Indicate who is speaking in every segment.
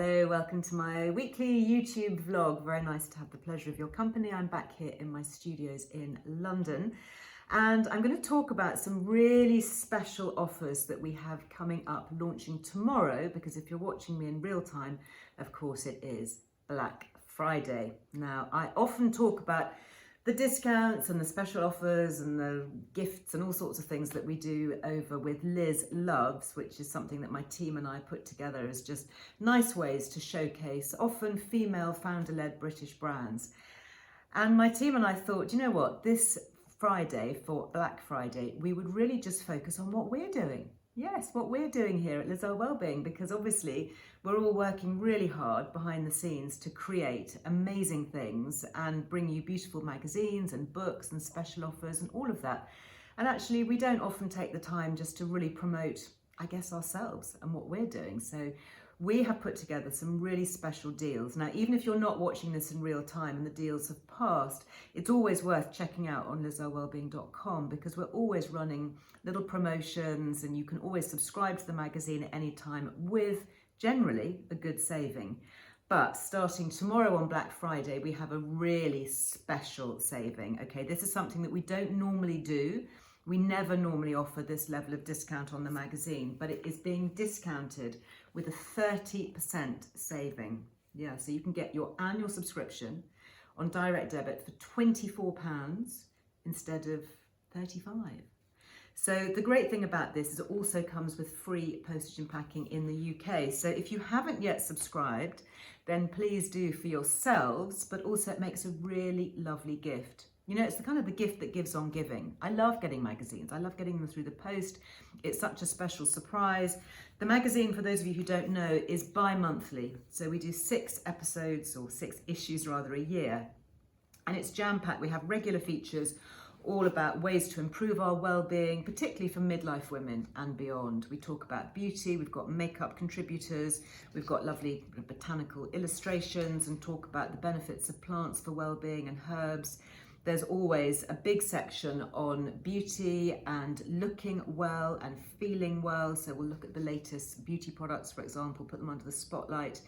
Speaker 1: Hello, welcome to my weekly YouTube vlog. Very nice to have the pleasure of your company. I'm back here in my studios in London, and I'm going to talk about some really special offers that we have coming up, launching tomorrow, because if you're watching me in real time, of course it is Black Friday. Now, I often talk about the discounts and the special offers and the gifts and all sorts of things that we do over with Liz Loves, which is something that my team and I put together as just nice ways to showcase often female founder-led British brands. And my team and I thought, you know what, this Friday for Black Friday, we would really just focus on what we're doing. Yes, what we're doing here at Earle Wellbeing, because obviously we're all working really hard behind the scenes to create amazing things and bring you beautiful magazines and books and special offers and all of that. And actually we don't often take the time just to really promote, I guess, ourselves and what we're doing. So we have put together some really special deals. Now, even if you're not watching this in real time and the deals have passed, it's always worth checking out on lizarwellbeing.com, because we're always running little promotions and you can always subscribe to the magazine at any time with generally a good saving. But starting tomorrow on Black Friday, we have a really special saving. Okay, this is something that we don't normally do. We never normally offer this level of discount on the magazine, but it is being discounted with a 30% saving. Yeah, so you can get your annual subscription on direct debit for £24 instead of £35. So the great thing about this is it also comes with free postage and packing in the UK. So if you haven't yet subscribed, then please do for yourselves, but also it makes a really lovely gift. You know, it's the kind of the gift that gives on giving. I love getting magazines. I love getting them through the post. It's such a special surprise. The magazine, for those of you who don't know, is bi-monthly. So we do 6 episodes, or 6 issues rather, a year. And it's jam-packed. We have regular features all about ways to improve our well-being, particularly for midlife women and beyond. We talk about beauty, we've got makeup contributors, we've got lovely botanical illustrations and talk about the benefits of plants for well-being and herbs. There's always a big section on beauty and looking well and feeling well. So we'll look at the latest beauty products, for example, put them under the spotlight.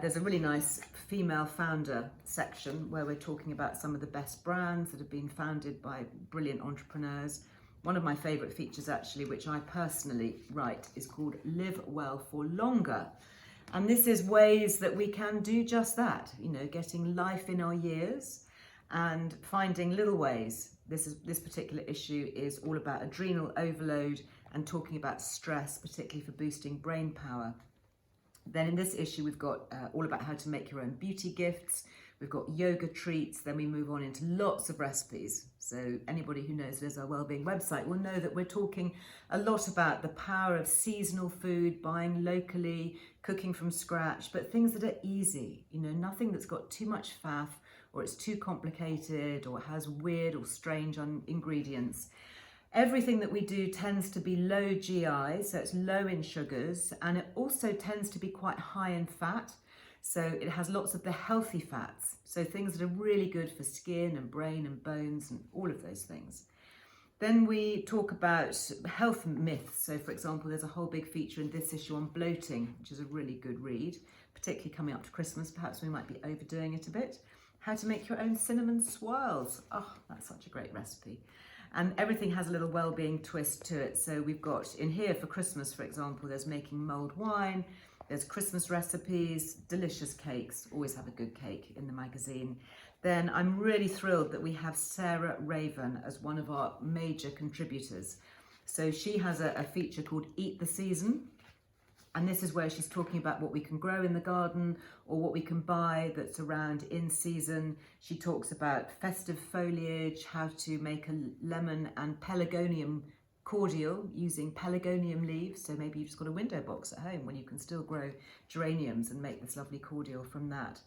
Speaker 1: There's a really nice female founder section where we're talking about some of the best brands that have been founded by brilliant entrepreneurs. One of my favourite features, actually, which I personally write, is called Live Well for Longer. And this is ways that we can do just that, you know, getting life in our years and finding little ways. This particular issue is all about adrenal overload and talking about stress, particularly for boosting brain power. Then in this issue, we've got all about how to make your own beauty gifts. We've got yoga treats. Then we move on into lots of recipes. So anybody who knows Liz Earle Wellbeing website will know that we're talking a lot about the power of seasonal food, buying locally, cooking from scratch, but things that are easy, you know, nothing that's got too much faff or it's too complicated or has weird or strange ingredients. Everything that we do tends to be low GI, so it's low in sugars, and it also tends to be quite high in fat. So it has lots of the healthy fats, so things that are really good for skin and brain and bones and all of those things. Then we talk about health myths. So for example, there's a whole big feature in this issue on bloating, which is a really good read, particularly coming up to Christmas. Perhaps we might be overdoing it a bit. How to make your own cinnamon swirls. Oh, that's such a great recipe. And everything has a little well-being twist to it. So we've got in here for Christmas, for example, there's making mulled wine, there's Christmas recipes, delicious cakes, always have a good cake in the magazine. Then I'm really thrilled that we have Sarah Raven as one of our major contributors. So she has a feature called Eat the Season. And this is where she's talking about what we can grow in the garden or what we can buy that's around in season. She talks about festive foliage, how to make a lemon and pelargonium cordial using pelargonium leaves. So maybe you've just got a window box at home when you can still grow geraniums and make this lovely cordial from that.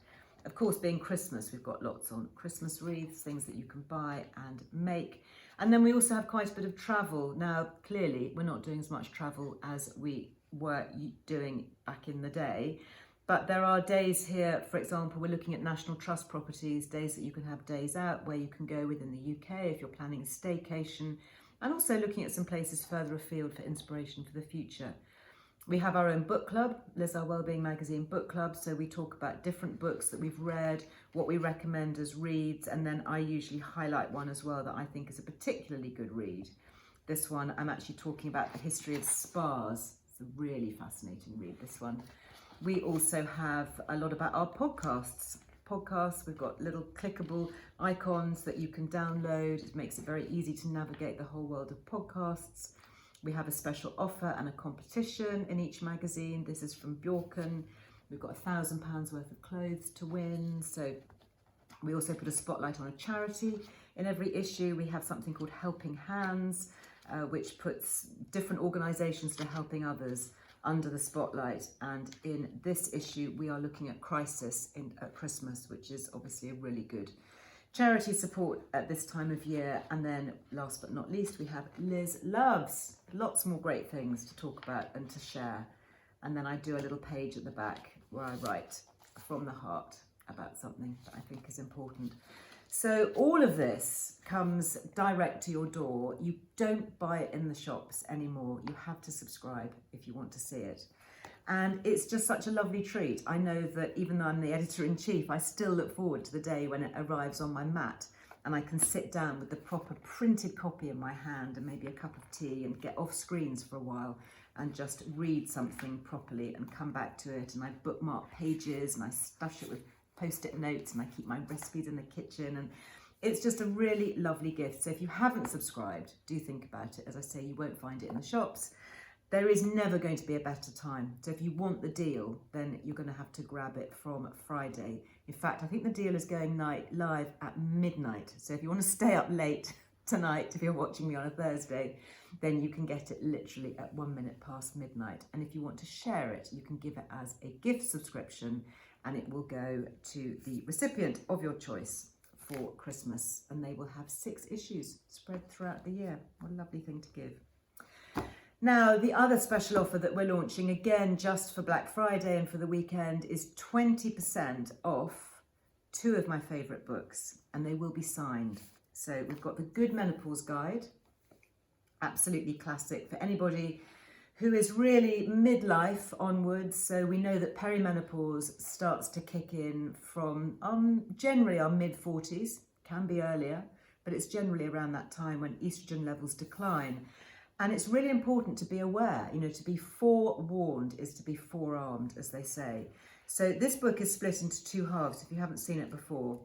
Speaker 1: Of course, being Christmas, we've got lots on Christmas wreaths, things that you can buy and make. And then we also have quite a bit of travel. Now, clearly, we're not doing as much travel as we were doing back in the day, but there are days here, for example, we're looking at National Trust properties, days that you can have days out where you can go within the UK if you're planning a staycation, and also looking at some places further afield for inspiration for the future. We have our own book club, Earle Wellbeing magazine book club. So we talk about different books that we've read, what we recommend as reads, and then I usually highlight one as well that I think is a particularly good read. This one, I'm actually talking about the history of spas. It's a really fascinating read, this one. We also have a lot about our podcasts. We've got little clickable icons that you can download. It makes it very easy to navigate the whole world of podcasts. We have a special offer and a competition in each magazine. This is from Bjorken. We've got £1,000 worth of clothes to win. So we also put a spotlight on a charity in every issue. We have something called Helping Hands, which puts different organisations that are helping others under the spotlight. And in this issue, we are looking at crisis at Christmas, which is obviously a really good charity support at this time of year. And then last but not least, we have Liz Loves. Lots more great things to talk about and to share. And then I do a little page at the back where I write from the heart about something that I think is important. So all of this comes direct to your door. You don't buy it in the shops anymore. You have to subscribe if you want to see it. And it's just such a lovely treat. I know that even though I'm the editor-in-chief, I still look forward to the day when it arrives on my mat and I can sit down with the proper printed copy in my hand and maybe a cup of tea and get off screens for a while and just read something properly and come back to it. And I bookmark pages and I stuff it with Post-it notes and I keep my recipes in the kitchen, and it's just a really lovely gift. So if you haven't subscribed, do think about it. As I say, you won't find it in the shops. There is never going to be a better time. So if you want the deal, then you're going to have to grab it from Friday. In fact, I think the deal is going live at midnight. So if you want to stay up late tonight, if you're watching me on a Thursday, then you can get it literally at 1 minute past midnight. And if you want to share it, you can give it as a gift subscription and it will go to the recipient of your choice for Christmas. And they will have 6 issues spread throughout the year. What a lovely thing to give. Now, the other special offer that we're launching, again, just for Black Friday and for the weekend, is 20% off 2 of my favourite books, and they will be signed. So we've got the Good Menopause Guide, absolutely classic for anybody who is really midlife onwards. So we know that perimenopause starts to kick in from generally our mid-40s, can be earlier, but it's generally around that time when estrogen levels decline. And it's really important to be aware, to be forewarned is to be forearmed, as they say. So this book is split into 2 halves, if you haven't seen it before.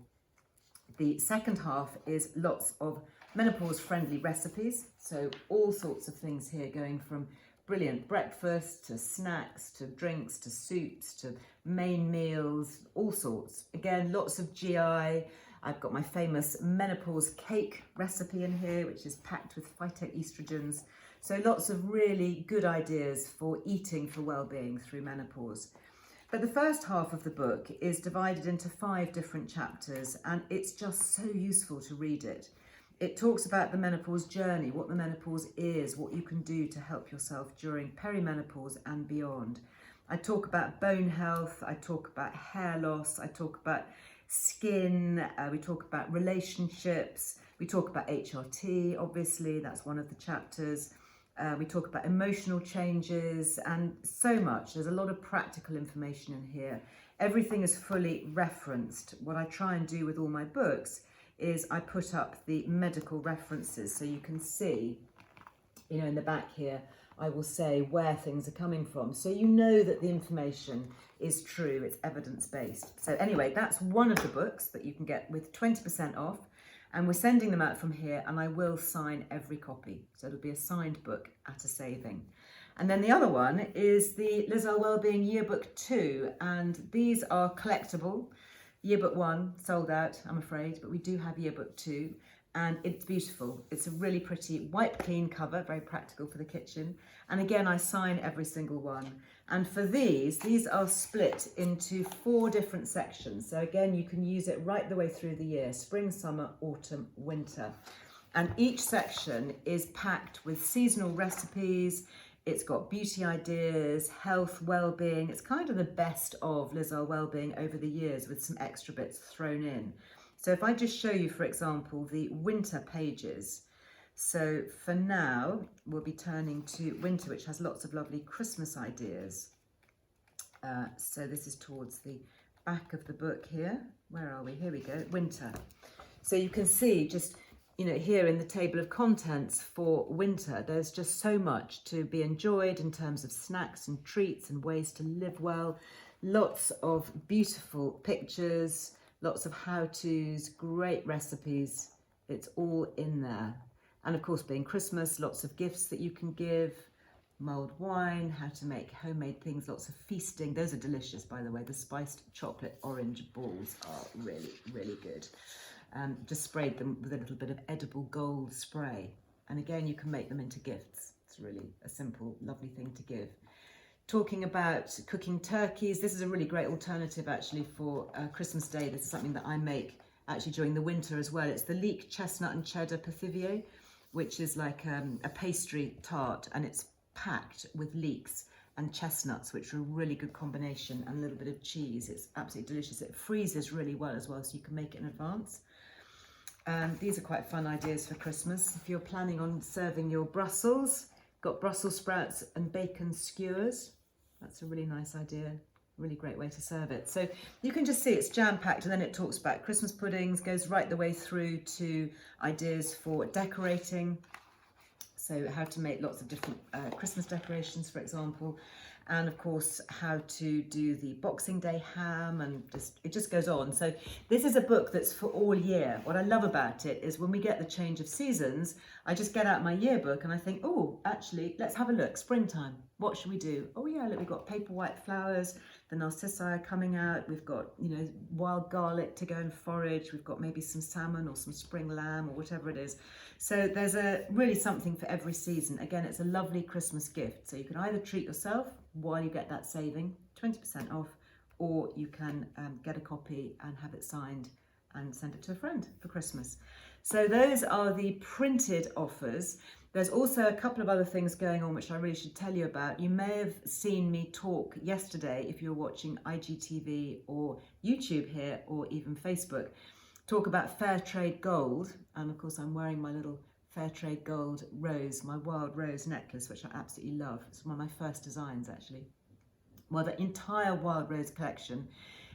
Speaker 1: The second half is lots of menopause-friendly recipes. So all sorts of things here, going from brilliant breakfast to snacks, to drinks, to soups, to main meals, all sorts. Again, lots of GI. I've got my famous menopause cake recipe in here, which is packed with phytoestrogens. So lots of really good ideas for eating for well-being through menopause. But the first half of the book is divided into 5 different chapters, and it's just so useful to read it. It talks about the menopause journey, what the menopause is, what you can do to help yourself during perimenopause and beyond. I talk about bone health, I talk about hair loss, I talk about skin, we talk about relationships, we talk about HRT, obviously, that's one of the chapters. We talk about emotional changes and so much. There's a lot of practical information in here. Everything is fully referenced. What I try and do with all my books is I put up the medical references so you can see, in the back here, I will say where things are coming from. So you know that the information is true, it's evidence-based. So anyway, that's one of the books that you can get with 20% off. And we're sending them out from here, and I will sign every copy. So it'll be a signed book at a saving. And then the other one is the Earle Wellbeing Yearbook 2, and these are collectible. Yearbook 1 sold out, I'm afraid, but we do have Yearbook 2, and it's beautiful. It's a really pretty wipe clean cover, very practical for the kitchen. And again, I sign every single one. And for these are split into 4 different sections. So again, you can use it right the way through the year, spring, summer, autumn, winter. And each section is packed with seasonal recipes. It's got beauty ideas, health, well-being. It's kind of the best of Earle Wellbeing over the years with some extra bits thrown in. So if I just show you, for example, the winter pages, So for now, we'll be turning to winter, which has lots of lovely Christmas ideas. So this is towards the back of the book here. Where are we? Here we go, winter. So you can see just, here in the table of contents for winter, there's just so much to be enjoyed in terms of snacks and treats and ways to live well. Lots of beautiful pictures, lots of how-tos, great recipes. It's all in there. And of course, being Christmas, lots of gifts that you can give, mulled wine, how to make homemade things, lots of feasting. Those are delicious, by the way. The spiced chocolate orange balls are really, really good. Just sprayed them with a little bit of edible gold spray. And again, you can make them into gifts. It's really a simple, lovely thing to give. Talking about cooking turkeys, this is a really great alternative actually for Christmas Day. This is something that I make actually during the winter as well. It's the leek chestnut and cheddar Pithivier, which is like a pastry tart, and it's packed with leeks and chestnuts, which are a really good combination, and a little bit of cheese. It's absolutely delicious. It freezes really well as well, so you can make it in advance. These are quite fun ideas for Christmas. If you're planning on serving your Brussels, got Brussels sprouts and bacon skewers. That's a really nice idea. Really great way to serve it. So you can just see it's jam-packed, and then it talks about Christmas puddings, goes right the way through to ideas for decorating. So how to make lots of different Christmas decorations, for example, and of course how to do the Boxing Day ham, and it just goes on. So this is a book that's for all year. What I love about it is when we get the change of seasons, I just get out my yearbook and I think, oh, actually, let's have a look. Springtime, what should we do? Oh yeah, look, we've got paper white flowers, the narcissi are coming out, we've got, wild garlic to go and forage, we've got maybe some salmon or some spring lamb or whatever it is. So there's really something for every season. Again, it's a lovely Christmas gift. So you can either treat yourself while you get that saving, 20% off, or you can get a copy and have it signed and send it to a friend for Christmas. So those are the printed offers. There's also a couple of other things going on which I really should tell you about. You may have seen me talk yesterday, if you're watching IGTV or YouTube here, or even Facebook, talk about fair trade gold. And of course I'm wearing my little fair trade gold rose, my wild rose necklace, which I absolutely love. It's one of my first designs actually. Well, the entire wild rose collection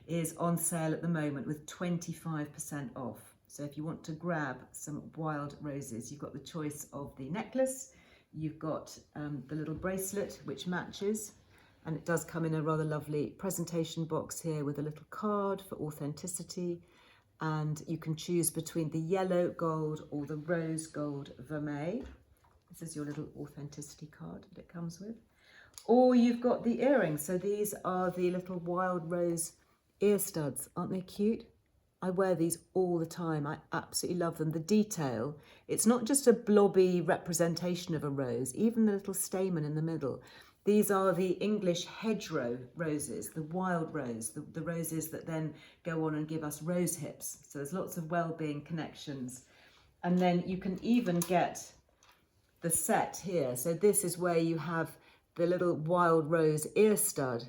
Speaker 1: is on sale at the moment with 25% off. So if you want to grab some wild roses, you've got the choice of the necklace, you've got the little bracelet which matches, and it does come in a rather lovely presentation box here with a little card for authenticity. And you can choose between the yellow gold or the rose gold vermeil. This is your little authenticity card that it comes with. Or you've got the earrings. So these are the little wild rose ear studs. Aren't they cute? I wear these all the time. I absolutely love them. The detail, it's not just a blobby representation of a rose, even the little stamen in the middle. These are the English hedgerow roses, the wild rose, the roses that then go on and give us rose hips. So there's lots of well-being connections. And then you can even get the set here. So this is where you have the little wild rose ear stud,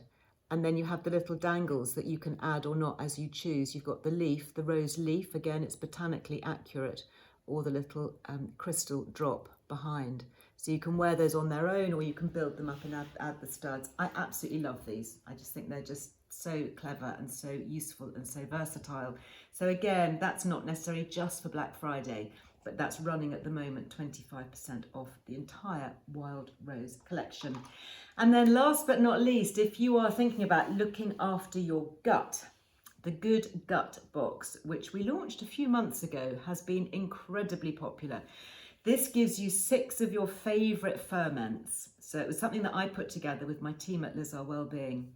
Speaker 1: and then you have the little dangles that you can add or not as you choose. You've got the leaf, the rose leaf, again, it's botanically accurate, or the little crystal drop behind. So you can wear those on their own, or you can build them up and add the studs. I absolutely love these. I just think they're just so clever and so useful and so versatile. So again, that's not necessarily just for Black Friday, but that's running at the moment 25% off the entire Wild Rose collection. And then last but not least, if you are thinking about looking after your gut, the Good Gut box, which we launched a few months ago, has been incredibly popular. This gives you 6 of your favourite ferments. So it was something that I put together with my team at Earle Wellbeing,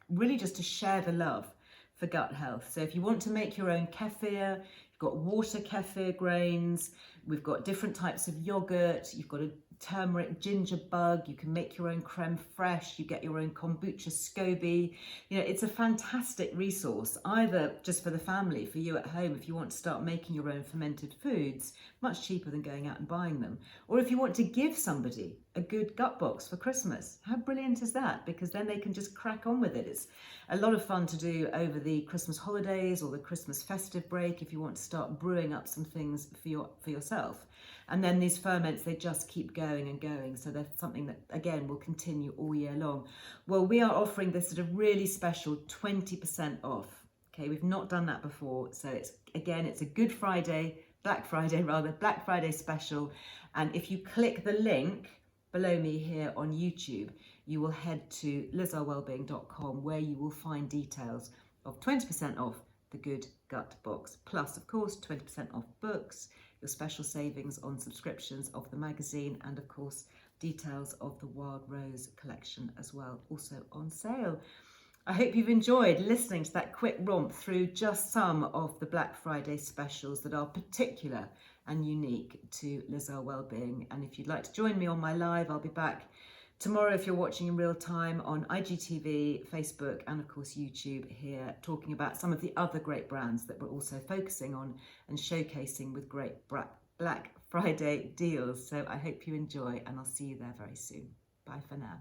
Speaker 1: really just to share the love for gut health. So if you want to make your own kefir, you've got water kefir grains, we've got different types of yogurt, you've got a turmeric ginger bug, you can make your own creme fraiche, you get your own kombucha SCOBY. It's a fantastic resource, either just for the family, for you at home, if you want to start making your own fermented foods, much cheaper than going out and buying them, or if you want to give somebody a good gut box for Christmas. How brilliant is that? Because then they can just crack on with it. It's a lot of fun to do over the Christmas holidays or the Christmas festive break if you want to start brewing up some things for yourself. And then these ferments, they just keep going and going. So they're something that, again, will continue all year long. Well, we are offering this at a really special 20% off. Okay, we've not done that before. So it's a Good Friday, Black Friday special. And if you click the link below me here on YouTube, you will head to lizearlewellbeing.com, where you will find details of 20% off the Good Gut Box. Plus, of course, 20% off books, your special savings on subscriptions of the magazine, and of course, details of the Wild Rose collection as well, also on sale. I hope you've enjoyed listening to that quick romp through just some of the Black Friday specials that are particular and unique to Liz Earle Wellbeing. And if you'd like to join me on my live, I'll be back tomorrow if you're watching in real time on IGTV, Facebook, and of course YouTube here, talking about some of the other great brands that we're also focusing on and showcasing with great Black Friday deals. So I hope you enjoy, and I'll see you there very soon. Bye for now.